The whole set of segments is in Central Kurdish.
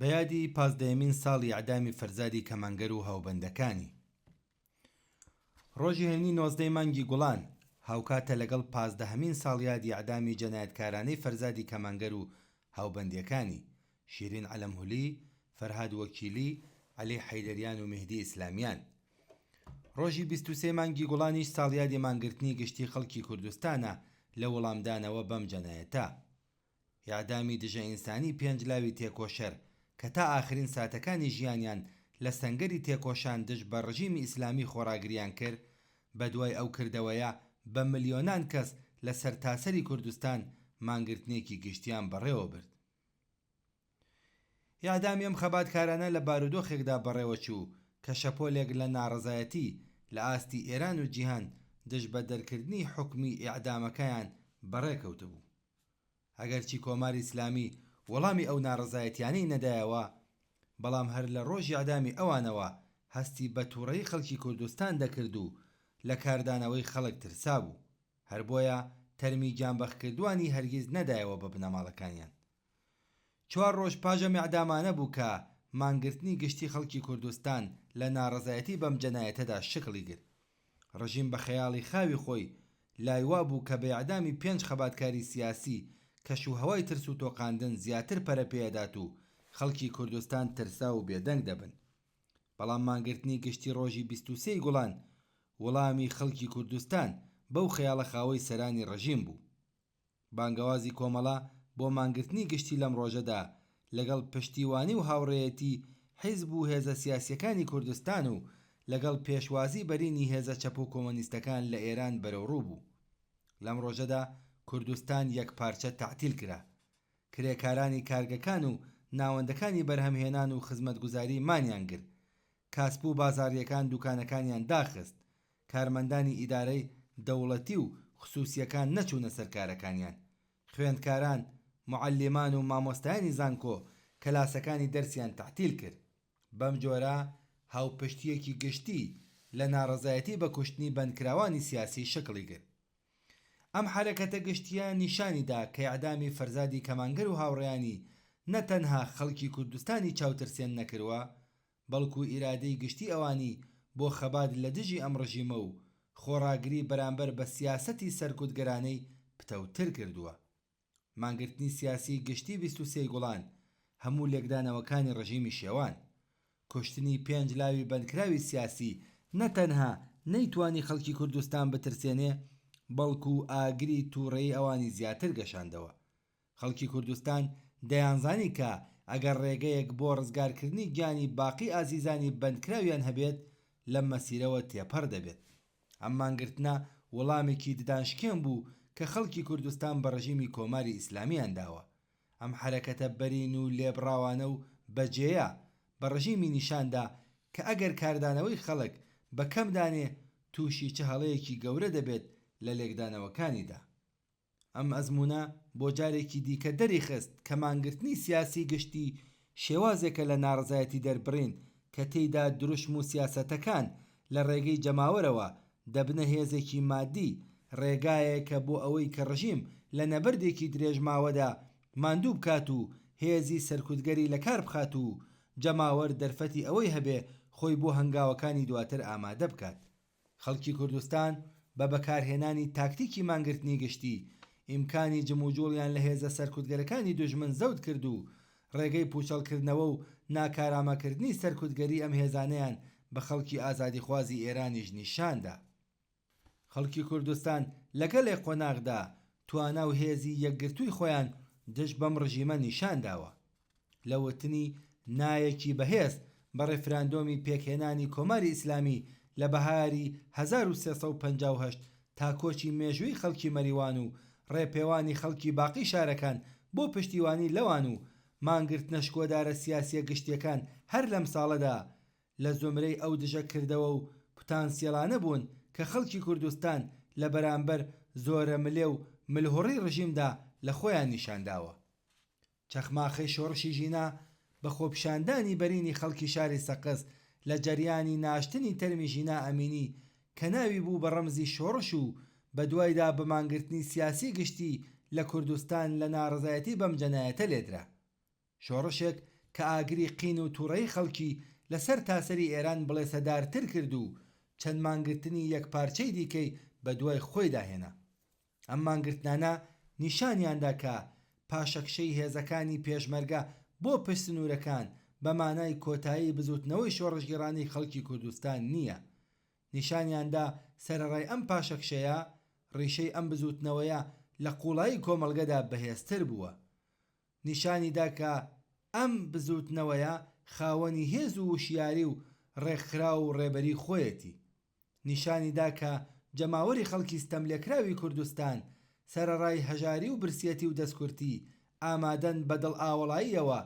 بەیادی 15مین ساڵی ئەعدامی فەرزادی کەمانگەر و هاوبەندەکانی. ڕۆژی هەینی 19 مانگی گوڵان هاوکاتە لەگەڵ 15مین ساڵیادی ئەعدامی جەنایەتکارانەی فەرزادی کەمانگەر و هاوبەندیەکانی شیرین عەلەمهولی، فەرهاد وەکیلی، عەلی حەیدەریان و مێهدی ئیسلامیان. ڕۆژی 23 مانگی گوڵانیش ساڵیادی مانگرتنی گشتی خەڵکی کوردستانە لە وەڵامدانەوە بەم جەنایەتە. ئیعدامی دژە ئینسانی پێنجلاوی تێکۆشەر کە تا ئاخرین ساتەکانی ژیانیان لە سەنگەری تێکۆشان دژ بە ڕژیمی ئیسلامی خۆڕاگریان کرد، بە دوای ئەو کردەوەیە بە ملیۆنان کەس لە سەرتاسەری کوردستان مانگرتنێکی گشتیان بەڕێوە برد. ئیعدامی ئەم خەباتکارانە لە بارودۆخێکدا بەڕێوە چوو کە شەپۆلێک لە ناڕەزایەتی لە ئاستی ئێران و جیهان دژ بە دەرکردنی حوکمی ئیعدامەکەیان بەڕێکەوتبوو. ئەگەرچی کۆماری ئیسلامی وەڵامی ئەو ناڕەزایەتیانەی نەدایەوە، بەڵام هەر لە ڕۆژی ئەعدامی ئەوانەوە هەستی بە تووڕەیی خەڵکی کوردستان دەکرد و لە کاردانەوەی خەڵک ترسا بوو، هەر بۆیە تەرمی گیانبەخکردوانی هەرگیز نەدایەوە بە بنەماڵەکانیان. 4 ڕۆژ پاژەم ئیعدامانە بوو کە مانگرتنی گشتی خەڵکی کوردستان لە ناڕەزایەتی بەم جەنایەتەدا شکلی گرت. ڕژیم بە خەیاڵی خاوی خۆی لایوا بوو کە بە ئیعدامی 5 خەباتکاری سیاسی کەشوهەوای ترس و تۆقاندن زیاتر پەرەپێدات و خەڵکی کوردستان ترسا و بێدەنگ دەبن. بەڵام مانگرتنی گشتی ڕۆژی 23 گوڵان وەڵامی خەڵکی کوردستان بەو خەیاڵە خاوەی سەرانی ڕژیم بوو. بانگەوازی کۆمەڵە بۆ مانگرتنی گشتی لەم ڕۆژەدا لەگەڵ پشتیوانی و هاوڕێیەتی حیزب و هێزە سیاسیەکانی کوردستان و لەگەڵ پێشوازی بەرینی هێزە چەپ و کۆمۆنیستەکان لە ئێران بەرەوڕوو بوو. لەم ڕۆژەدا کوردستان یەکپارچە تەعتیل کرا. کرێکارانی کارگەکان و ناوەندەکانی بەرهەمهێنان و خزمەتگوزاری مانیان گر. کاسب و بازاڕیەکان دوکانەکانیان داخست. کارمەندانی ئیدارەی دەوڵەتی و خصوصیەکان نەچوونە سەر کارەکانیان. خوێندکاران، معەللیمان و مامۆستایانی زانکۆ کەلاسەکانی دەرسیان تەعتیل کرد. بەم جۆرە هاوپشتیەکی گشتی لە ناڕەزایەتی بە کوشتنی بەندکراوانی سیاسی شکلی گرت. ئەم حرەکەتە گشتیە نیشانیدا کە ئیعدامی فەرزادی کەمانگەر و هاوڕێیانی نەتەنها خەڵکی کوردستانی چاوترسێن نەکردووە، بەڵکو ئیرادەی گشتی ئەوانی بۆ خەبات لە دژی ئەم ڕژیمە و خۆڕاگری بەرامبەر بە سیاسەتی سەرکوتگەرانەی پتەوتر کردووە. مانگرتنی سیاسی گشتی 23 گوڵان هەموو لێکدانەوەکانی ڕژیمی شێوان. کوشتنی 5 لاوی بەندکراوی سیاسی نەتەنها نەیتوانی خەڵکی کوردستان بترسێنێ، بەڵکو ئاگری تووڕەیی ئەوانی زیاتر گەشاندەوە. خەڵکی کوردستان دەیانزانی کە ئەگەر ڕێگەیەک بۆ ڕزگارکردنی گیانی باقی ئازیزانی بەندکراویان هەبێت لەم مەسیرەوە تێپەڕ دەبێت. ئەم مانگرتنە وەڵامێکی ددانشکێن بوو کە خەڵکی کوردستان بە ڕژیمی کۆماری ئیسلامیان داوە. ئەم حرەکەتە بەرین و لێبڕاوانە و بەجێیە بە ڕژیمی نیشاندا کە ئەگەر کاردانەوەی خەڵک بە کەم دانێ تووشی چه هەڵەیەکی گەورە دەبێت لە لێکدانەوەکانیدا. ئەم ئەزمونە بۆ جارێکی دیکە دەریخست کە مانگرتنی سیاسی گشتی شێوازێکە لە ناڕزایەتی دەربڕین کە تێیدا دروشم و سیاسەتەکان لە ڕێگەی جەماوەرەوە دەبنە هێزێکی مادی، ڕێگایەکە بۆ ئەوەی کە ڕژیم لە نەبەردێکی درێژماوەدا ماندوو بکات و هێزی سەرکوتگەری لە کار بخات و جەماوەر دەرفەتی ئەوەی هەبێ خۆی بۆ هەنگاوەکانی دواتر ئامادە بکات. خەڵکی کوردستان بە بەکارهێنانی تاکتیکی مانگرتنی گشتی ئیمکانی جموجوڵیان لە هێزە سەرکوتگەرەکانی دوژمن زەوت کرد و ڕێگەی پوچەڵکردنەوە و ناکارامەکردنی سەرکوتگەری ئەم هێزانەیان بە خەڵکی ئازادیخوازی ئێرانیش نیشاندا. خەڵکی کوردستان لەگەڵێ قۆناغدا توانا و هێزی یەکگرتووی خۆیان دژ بەم ڕژیمە نیشانداوە. لە وتنی نایەکی بەهێز بە ڕێفراندۆمی پێکهێنانی کۆماری ئیسلامی لە بەهاری 1358 تا کۆچی مێژووی خەڵکی مەریوان و ڕێپێوانی خەڵکی باقی شارەکان بۆ پشتیوانی لەوان و مانگرتنە شکۆدارە سیاسیە گشتیەکان هەر لەم ساڵەدا لە زۆمرەی ئەو دژە کردەوە و پوتانسیێلانە بوون کە خەڵکی کوردستان لە بەرامبەر زۆرە ملێ و ملهوڕی ڕژیمدا لە خۆیان نیشانداوە. چەخماخەی شۆڕشی ژینا بە خۆپیشاندانی بەرینی خەڵکی شاری سەقز لە جەریانی ناشتنی تەرمی ژینا ئەمینی کە ناوی بوو بە ڕەمزی شۆڕش و بە دوایدا بە مانگرتنی سیاسی گشتی لە کوردستان لە ناڕزایەتی بەم جەنایەتە لێدرا. شۆڕشێک کە ئاگری قین و تووڕەی خەڵکی لەسەر تاسەری ئێران بڵێسەدارتر کرد و چەند مانگرتنی یەکپارچەی دیکەی بە دوای خۆی داهێنا. ئەم مانگرتنانە نیشانیاندا کە پاشەکشەی هێزەکانی پێشمەرگە بۆ پشت سنوورەکان بە مانای کۆتایی بزوتنەوەی شۆڕژگیرانی خەڵکی کوردستان نییە. نیشانیاندا سەرەڕای ئەم پاشەکشەیە ڕیشەی ئەم بزوتنەوەیە لە قوڵایی کۆمەڵگەدا بەهێزتر بووە. نیشانیدا کە ئەم بزوتنەوەیە خاوەنی هێز و وشیاری و ڕێکخرا و ڕێبەری خۆیەتی. نیشانیدا کە جەماوەری خەڵکی ستەملێکراوی کوردستان سەرەڕای هەژاری و برسیەتی و دەستکورتی ئامادەن بەدڵ ئاوەڵاییەوە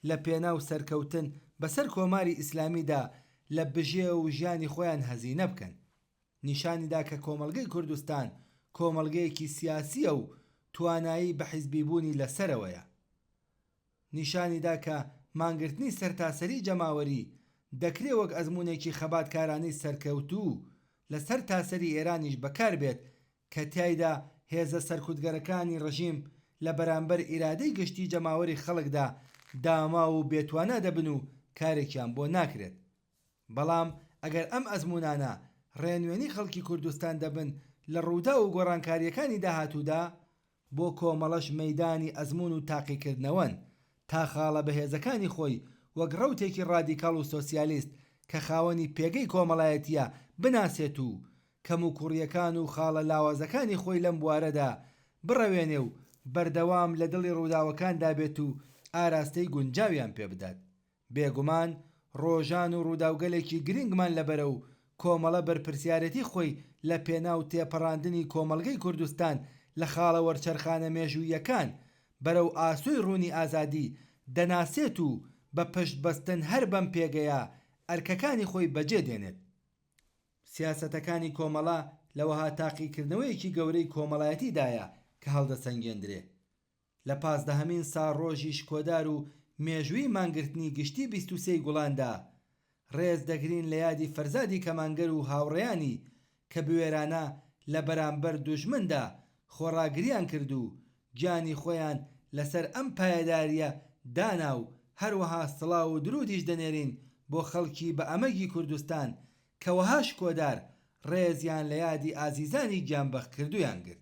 لە پێناو سەرکەوتن بەسەر کۆماری ئیسلامیدا لە بژێ و ژیانی خۆیان هەزینە بکەن. نیشانیدا کە کۆمەڵگەی کوردستان کۆمەڵگەیەکی سیاسیە و توانایی بە حیزبیبوونی لەسەرەوەیە. نیشانیدا کە مانگرتنی سەرتاسەری جەماوەری دەکرێت وەک ئەزمونێکی خەباتکارانەی سەرکەوتوو لەسەر تاسەری ئێرانیش بەکار بێت کە تایدا هێزە سەرکوتگەرەکانی ڕژیم لە بەرامبەر ئیرادەی گشتی جەماوەری خەڵکدا داما و بێتوانە دەبن و کارێکیان بۆ ناکرێت. بەڵام ئەگەر ئەم ئەزمونانە ڕێنوێنی خەڵکی کوردستان دەبن لە ڕوودا و گۆڕانکاریەکانی داهاتوودا، بۆ کۆمەڵەش مەیدانی ئەزمون و تاقیکردنەوەن تا خاڵە بەهێزەکانی خۆی وەک ڕەوتێکی ڕادیکاڵ و سۆسیالیست کە خاوەنی پێگەی کۆمەڵایەتیە بناسێت و کەم و کوڕیەکان و خاڵە لاوازەکانی خۆی لەم بوارەدا بڕەوێنێ و بەردەوام لە دڵی ڕووداوەکاندا بێت و ئاراستەی گونجاویان پێ بدات. بێگومان ڕۆژان و ڕووداوگەلێکی گرنگمان لەبەرە و کۆمەڵە بەرپرسیارەتی خۆی لە پێناو تێپەڕاندنی کۆمەڵگەی کوردستان لە خاڵە وەرچەرخانە مێژوویەکان بەرەو ئاسوی ڕوونی ئازادی دەناسێت و بە پشت بەستن هەر بەم پێگەیە ئەرکەکانی خۆی بەجێ دێنێت. سیاسەتەکانی کۆمەڵە لەوەها تاقیکردنەوەیەکی گەورەی کۆمەڵایەتیدایە کە هەڵدەسەنگێندرێ. لە 15مین ساڕۆژی شکۆدار و مێژووی مانگرتنی گشتی 23 گوڵاندا ڕێز دەگرین لە یادی فەرزادی کەمانگەر و هاوڕێیانی کە بوێرانە لە بەرامبەر دوژمندا خۆڕاگریان کرد و گیانی خۆیان لەسەر ئەم پایەداریە دانا و هەروەها سڵاو و درودیش دەنێرین بۆ خەڵکی بە ئەمەگی کوردستان کە وەها شکۆدار ڕێزیان لە یادی ئازیزانی گیانبەخت کردویان گرت.